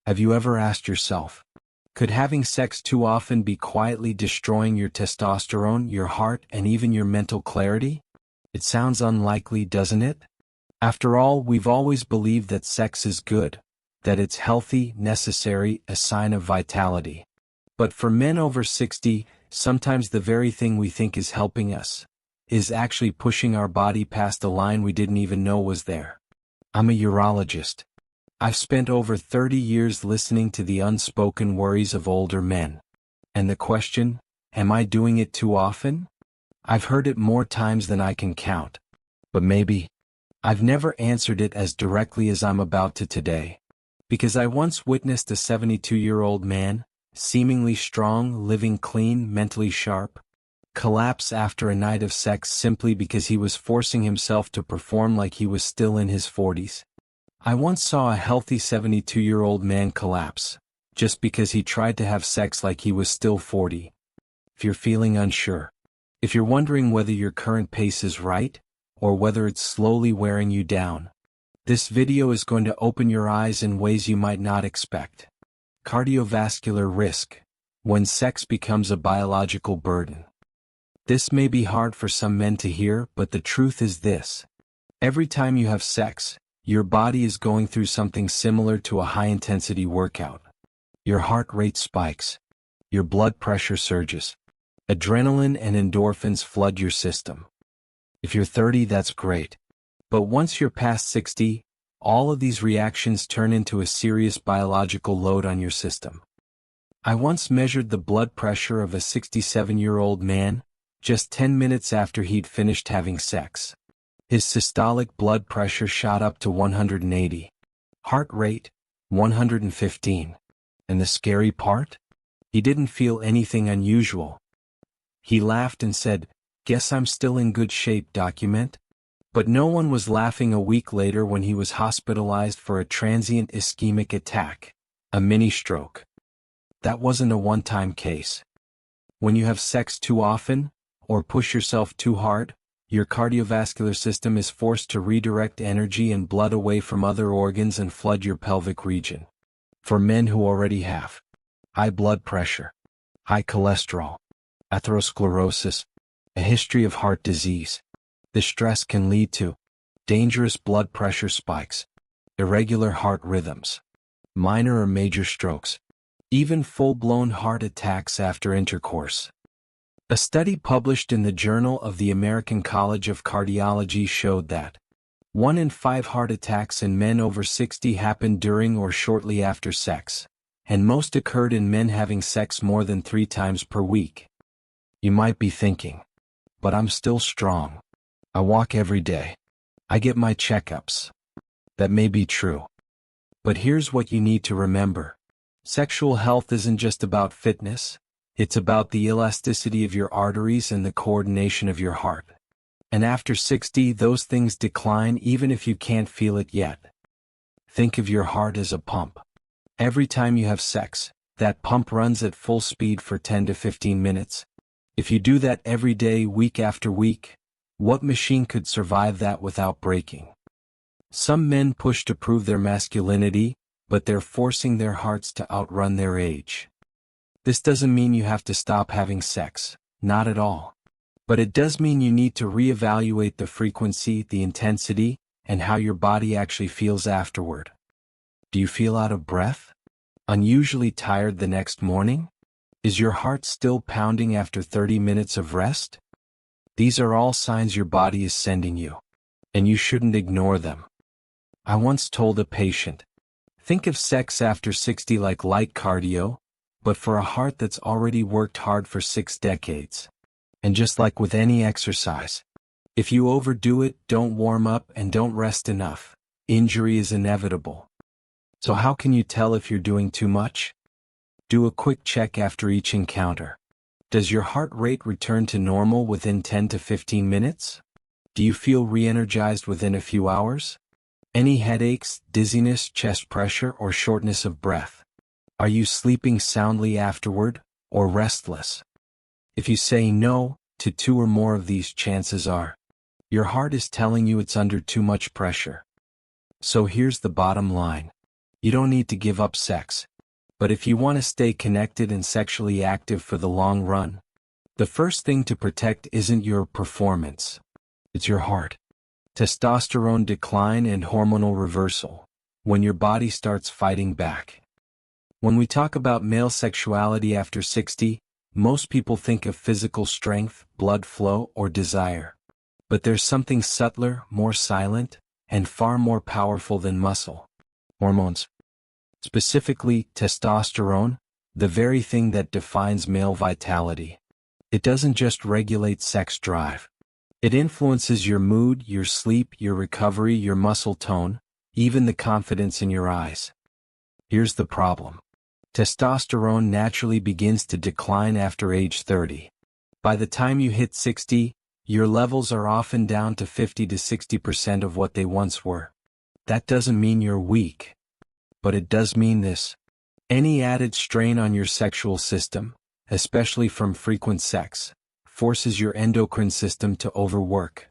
Have you ever asked yourself, could having sex too often be quietly destroying your testosterone, your heart, and even your mental clarity? It sounds unlikely, doesn't it? After all, we've always believed that sex is good, that it's healthy, necessary, a sign of vitality. But for men over 60, sometimes the very thing we think is helping us is actually pushing our body past a line we didn't even know was there. I'm a urologist. I've spent over 30 years listening to the unspoken worries of older men. And the question, am I doing it too often? I've heard it more times than I can count. But maybe I've never answered it as directly as I'm about to today. Because I once witnessed a 72-year-old man, seemingly strong, living clean, mentally sharp, collapse after a night of sex simply because he was forcing himself to perform like he was still in his 40s. I once saw a healthy 72-year-old man collapse, just because he tried to have sex like he was still 40. If you're feeling unsure, if you're wondering whether your current pace is right, or whether it's slowly wearing you down, this video is going to open your eyes in ways you might not expect. Cardiovascular risk, when sex becomes a biological burden. This may be hard for some men to hear, but the truth is this. Every time you have sex, your body is going through something similar to a high-intensity workout. Your heart rate spikes. Your blood pressure surges. Adrenaline and endorphins flood your system. If you're 30, that's great. But once you're past 60, all of these reactions turn into a serious biological load on your system. I once measured the blood pressure of a 67-year-old man, just 10 minutes after he'd finished having sex. His systolic blood pressure shot up to 180. Heart rate, 115. And the scary part? He didn't feel anything unusual. He laughed and said, "Guess I'm still in good shape, document?" But no one was laughing a week later when he was hospitalized for a transient ischemic attack, a mini-stroke. That wasn't a one-time case. When you have sex too often, or push yourself too hard, your cardiovascular system is forced to redirect energy and blood away from other organs and flood your pelvic region. For men who already have high blood pressure, high cholesterol, atherosclerosis, a history of heart disease, the stress can lead to dangerous blood pressure spikes, irregular heart rhythms, minor or major strokes, even full-blown heart attacks after intercourse. A study published in the Journal of the American College of Cardiology showed that 1 in 5 heart attacks in men over 60 happened during or shortly after sex, and most occurred in men having sex more than 3 times per week. You might be thinking, but I'm still strong. I walk every day. I get my checkups. That may be true. But here's what you need to remember. Sexual health isn't just about fitness. It's about the elasticity of your arteries and the coordination of your heart. And after 60, those things decline even if you can't feel it yet. Think of your heart as a pump. Every time you have sex, that pump runs at full speed for 10 to 15 minutes. If you do that every day, week after week, what machine could survive that without breaking? Some men push to prove their masculinity, but they're forcing their hearts to outrun their age. This doesn't mean you have to stop having sex, not at all. But it does mean you need to reevaluate the frequency, the intensity, and how your body actually feels afterward. Do you feel out of breath? Unusually tired the next morning? Is your heart still pounding after 30 minutes of rest? These are all signs your body is sending you, and you shouldn't ignore them. I once told a patient, think of sex after 60 like light cardio, but for a heart that's already worked hard for 6 decades. And just like with any exercise, if you overdo it, don't warm up, and don't rest enough, injury is inevitable. So how can you tell if you're doing too much? Do a quick check after each encounter. Does your heart rate return to normal within 10 to 15 minutes? Do you feel re-energized within a few hours? Any headaches, dizziness, chest pressure, or shortness of breath? Are you sleeping soundly afterward, or restless? If you say no to 2 or more of these, chances are your heart is telling you it's under too much pressure. So here's the bottom line. You don't need to give up sex. But if you want to stay connected and sexually active for the long run, the first thing to protect isn't your performance. It's your heart. Testosterone decline and hormonal reversal. When your body starts fighting back. When we talk about male sexuality after 60, most people think of physical strength, blood flow, or desire. But there's something subtler, more silent, and far more powerful than muscle. Hormones. Specifically, testosterone, the very thing that defines male vitality. It doesn't just regulate sex drive. It influences your mood, your sleep, your recovery, your muscle tone, even the confidence in your eyes. Here's the problem. Testosterone naturally begins to decline after age 30. By the time you hit 60, your levels are often down to 50 to 60% of what they once were. That doesn't mean you're weak. But it does mean this. Any added strain on your sexual system, especially from frequent sex, forces your endocrine system to overwork.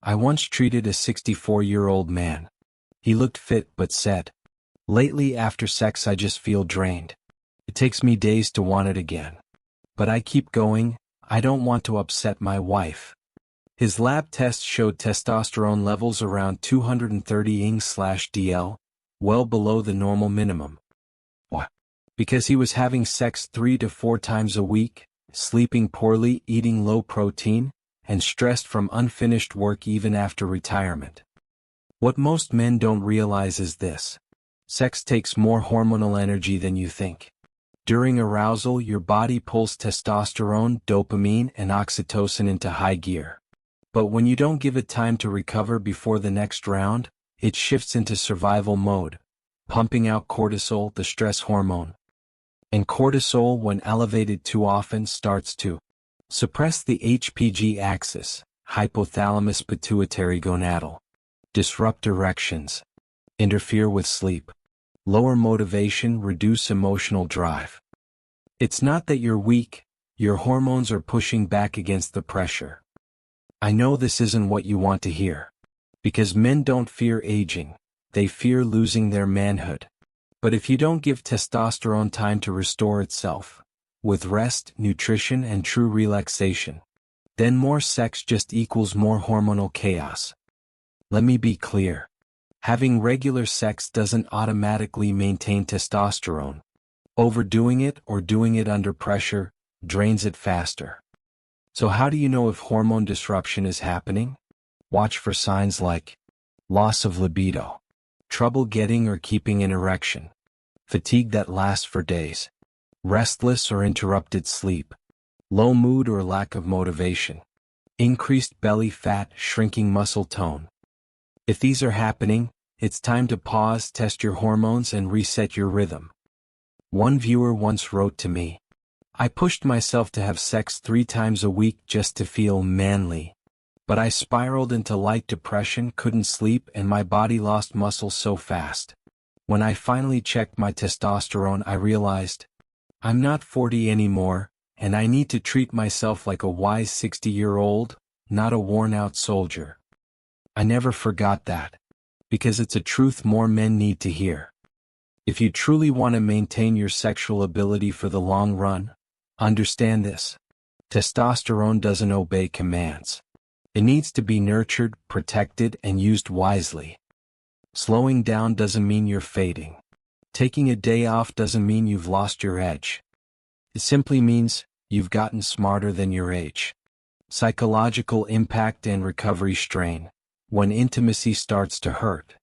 I once treated a 64-year-old man. He looked fit but said, "Lately after sex I just feel drained. It takes me days to want it again. But I keep going, I don't want to upset my wife." His lab tests showed testosterone levels around 230 ing/dl, well below the normal minimum. Why? Because he was having sex 3 to 4 times a week, sleeping poorly, eating low protein, and stressed from unfinished work even after retirement. What most men don't realize is this. Sex takes more hormonal energy than you think. During arousal, your body pulls testosterone, dopamine, and oxytocin into high gear. But when you don't give it time to recover before the next round, it shifts into survival mode, pumping out cortisol, the stress hormone. And cortisol, when elevated too often, starts to suppress the HPG axis, hypothalamus pituitary gonadal, disrupt erections, interfere with sleep, lower motivation, reduce emotional drive. It's not that you're weak, your hormones are pushing back against the pressure. I know this isn't what you want to hear. Because men don't fear aging, they fear losing their manhood. But if you don't give testosterone time to restore itself, with rest, nutrition, and true relaxation, then more sex just equals more hormonal chaos. Let me be clear. Having regular sex doesn't automatically maintain testosterone. Overdoing it or doing it under pressure drains it faster. So how do you know if hormone disruption is happening? Watch for signs like loss of libido, trouble getting or keeping an erection, fatigue that lasts for days, restless or interrupted sleep, low mood or lack of motivation, increased belly fat, shrinking muscle tone. If these are happening, it's time to pause, test your hormones, and reset your rhythm. One viewer once wrote to me, "I pushed myself to have sex 3 times a week just to feel manly. But I spiraled into light depression, couldn't sleep, and my body lost muscle so fast. When I finally checked my testosterone, I realized, I'm not 40 anymore, and I need to treat myself like a wise 60-year-old, not a worn-out soldier." I never forgot that. Because it's a truth more men need to hear. If you truly want to maintain your sexual ability for the long run, understand this. Testosterone doesn't obey commands. It needs to be nurtured, protected, and used wisely. Slowing down doesn't mean you're fading. Taking a day off doesn't mean you've lost your edge. It simply means you've gotten smarter than your age. Psychological impact and recovery strain. When intimacy starts to hurt.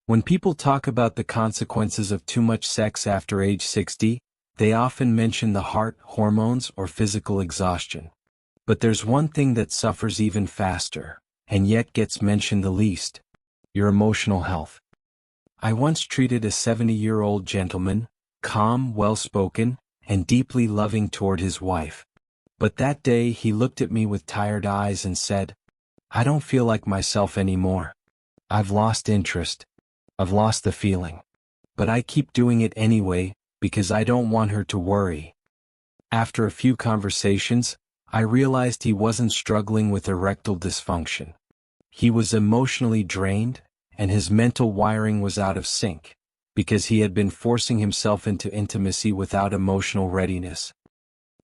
When people talk about the consequences of too much sex after age 60, they often mention the heart, hormones, or physical exhaustion. But there's one thing that suffers even faster, and yet gets mentioned the least: your emotional health. I once treated a 70-year-old gentleman, calm, well-spoken, and deeply loving toward his wife. But that day he looked at me with tired eyes and said, "I don't feel like myself anymore. I've lost interest. I've lost the feeling. But I keep doing it anyway, because I don't want her to worry." After a few conversations, I realized he wasn't struggling with erectile dysfunction. He was emotionally drained, and his mental wiring was out of sync. because he had been forcing himself into intimacy without emotional readiness.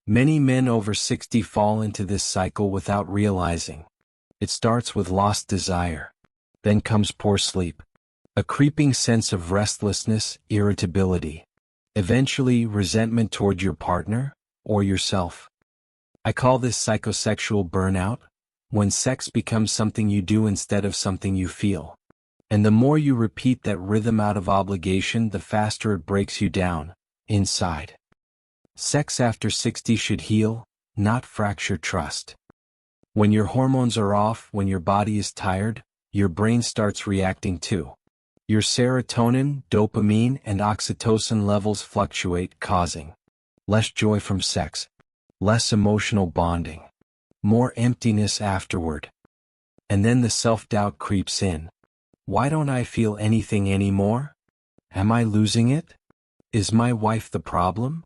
Many men over 60 fall into this cycle without realizing. It starts with lost desire. Then comes poor sleep, a creeping sense of restlessness, irritability, eventually resentment toward your partner or yourself. I call this psychosexual burnout, when sex becomes something you do instead of something you feel. And the more you repeat that rhythm out of obligation, the faster it breaks you down, inside. Sex after 60 should heal, not fracture trust. When your hormones are off, when your body is tired, your brain starts reacting too. Your serotonin, dopamine, and oxytocin levels fluctuate, causing less joy from sex, less emotional bonding, more emptiness afterward. And then the self-doubt creeps in. Why don't I feel anything anymore? Am I losing it? Is my wife the problem?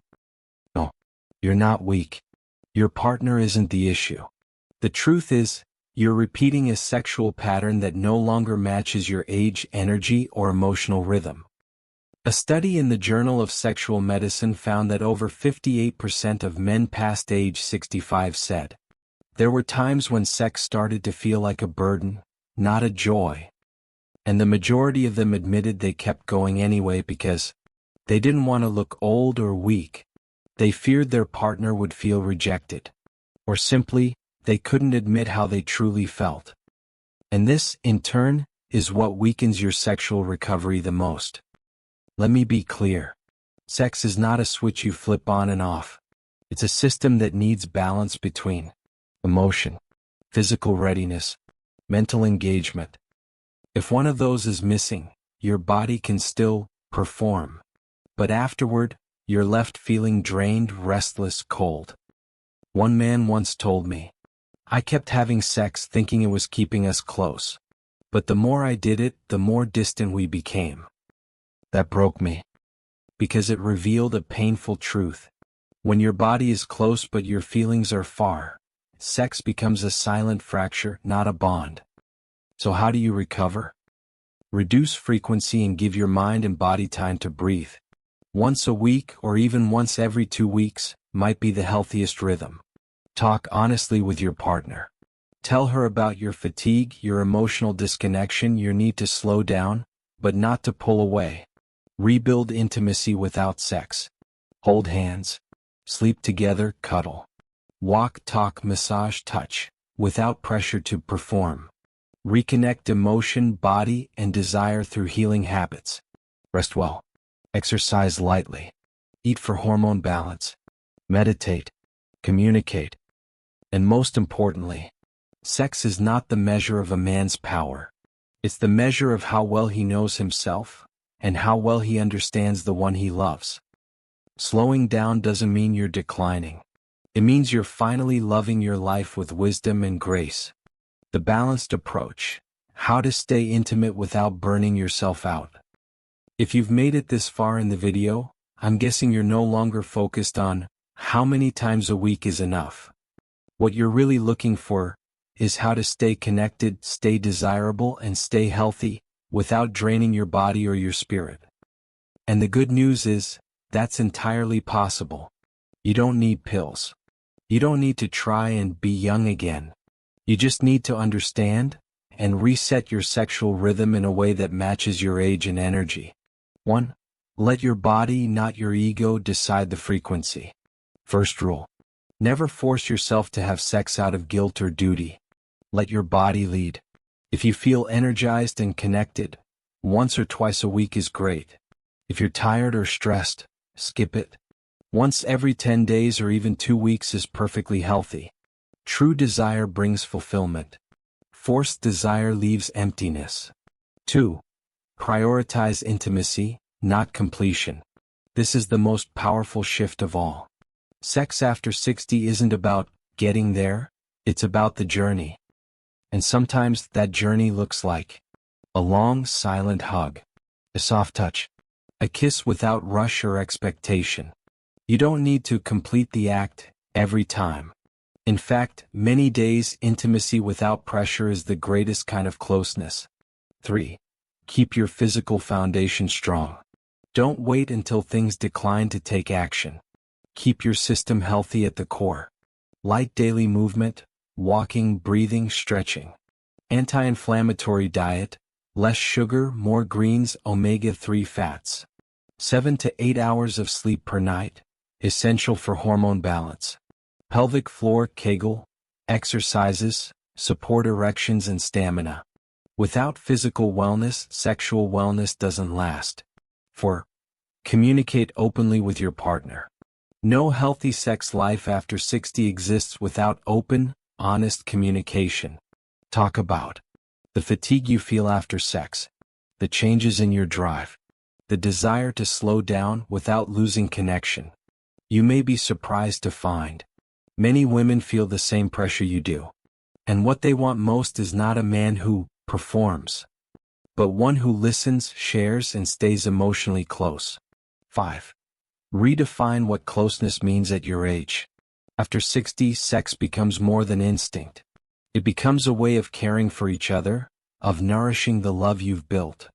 No, you're not weak. Your partner isn't the issue. The truth is, you're repeating a sexual pattern that no longer matches your age, energy, or emotional rhythm. A study in the Journal of Sexual Medicine found that over 58% of men past age 65 said there were times when sex started to feel like a burden, not a joy. And the majority of them admitted they kept going anyway because they didn't want to look old or weak. They feared their partner would feel rejected. Or simply, they couldn't admit how they truly felt. And this, in turn, is what weakens your sexual recovery the most. Let me be clear. Sex is not a switch you flip on and off. It's a system that needs balance between emotion, physical readiness, mental engagement. If one of those is missing, your body can still perform. But afterward, you're left feeling drained, restless, cold. One man once told me, I kept having sex thinking it was keeping us close. But the more I did it, the more distant we became. That broke me. Because it revealed a painful truth. When your body is close but your feelings are far, sex becomes a silent fracture, not a bond. So how do you recover? Reduce frequency and give your mind and body time to breathe. Once a week or even once every 2 weeks might be the healthiest rhythm. Talk honestly with your partner. Tell her about your fatigue, your emotional disconnection, your need to slow down, but not to pull away. Rebuild intimacy without sex. Hold hands. Sleep together, cuddle. Walk, talk, massage, touch, without pressure to perform. Reconnect emotion, body, and desire through healing habits. Rest well. Exercise lightly. Eat for hormone balance. Meditate. Communicate. And most importantly, sex is not the measure of a man's power. It's the measure of how well he knows himself, and how well he understands the one he loves. Slowing down doesn't mean you're declining. It means you're finally loving your life with wisdom and grace. The balanced approach. How to stay intimate without burning yourself out. If you've made it this far in the video, I'm guessing you're no longer focused on how many times a week is enough. What you're really looking for is how to stay connected, stay desirable, and stay healthy without draining your body or your spirit. And the good news is, that's entirely possible. You don't need pills. You don't need to try and be young again. You just need to understand and reset your sexual rhythm in a way that matches your age and energy. 1. Let your body, not your ego, decide the frequency. First rule. Never force yourself to have sex out of guilt or duty. Let your body lead. If you feel energized and connected, once or twice a week is great. If you're tired or stressed, skip it. Once every 10 days or even 2 weeks is perfectly healthy. True desire brings fulfillment. Forced desire leaves emptiness. 2. Prioritize intimacy, not completion. This is the most powerful shift of all. Sex after 60 isn't about getting there, it's about the journey. And sometimes that journey looks like a long, silent hug, a soft touch, a kiss without rush or expectation. You don't need to complete the act every time. In fact, many days intimacy without pressure is the greatest kind of closeness. 3. Keep your physical foundation strong. Don't wait until things decline to take action. Keep your system healthy at the core. Light daily movement, walking, breathing, stretching. Anti-inflammatory diet, less sugar, more greens, omega-3 fats. 7 to 8 hours of sleep per night, essential for hormone balance. Pelvic floor Kegel exercises, support erections and stamina. Without physical wellness, sexual wellness doesn't last. 4. Communicate openly with your partner. No healthy sex life after 60 exists without open, honest communication. Talk about the fatigue you feel after sex, the changes in your drive, the desire to slow down without losing connection. You may be surprised to find many women feel the same pressure you do. And what they want most is not a man who performs, but one who listens, shares, and stays emotionally close. 5. Redefine what closeness means at your age. After 60, sex becomes more than instinct. It becomes a way of caring for each other, of nourishing the love you've built.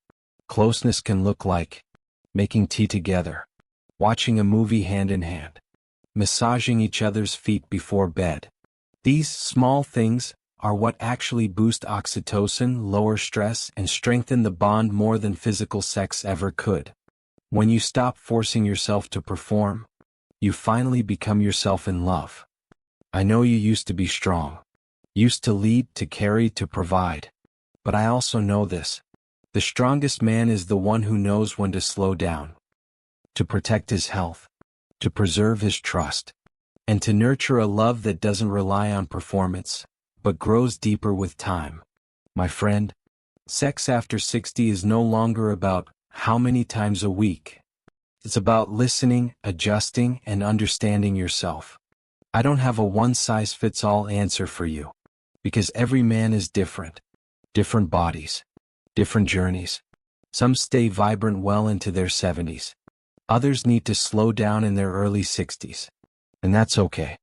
Closeness can look like making tea together, watching a movie hand in hand, massaging each other's feet before bed. These small things are what actually boost oxytocin, lower stress, and strengthen the bond more than physical sex ever could. When you stop forcing yourself to perform, you finally become yourself in love. I know you used to be strong, used to lead, to carry, to provide. But I also know this. The strongest man is the one who knows when to slow down, to protect his health, to preserve his trust, and to nurture a love that doesn't rely on performance, but grows deeper with time. My friend, sex after 60 is no longer about how many times a week. It's about listening, adjusting, and understanding yourself. I don't have a one-size-fits-all answer for you, because every man is different. Different bodies, different journeys. Some stay vibrant well into their 70s. Others need to slow down in their early 60s. And that's okay.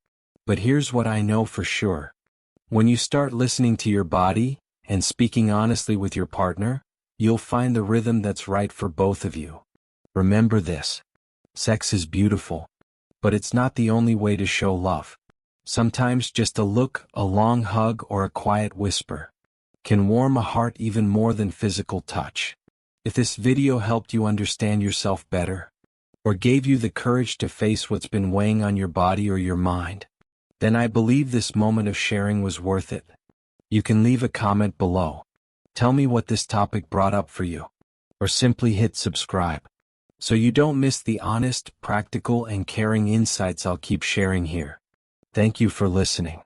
But here's what I know for sure. When you start listening to your body and speaking honestly with your partner, you'll find the rhythm that's right for both of you. Remember this. Sex is beautiful, but it's not the only way to show love. Sometimes just a look, a long hug, or a quiet whisper can warm a heart even more than physical touch. If this video helped you understand yourself better, or gave you the courage to face what's been weighing on your body or your mind, then I believe this moment of sharing was worth it. You can leave a comment below. Tell me what this topic brought up for you, or simply hit subscribe, so you don't miss the honest, practical, and caring insights I'll keep sharing here. Thank you for listening.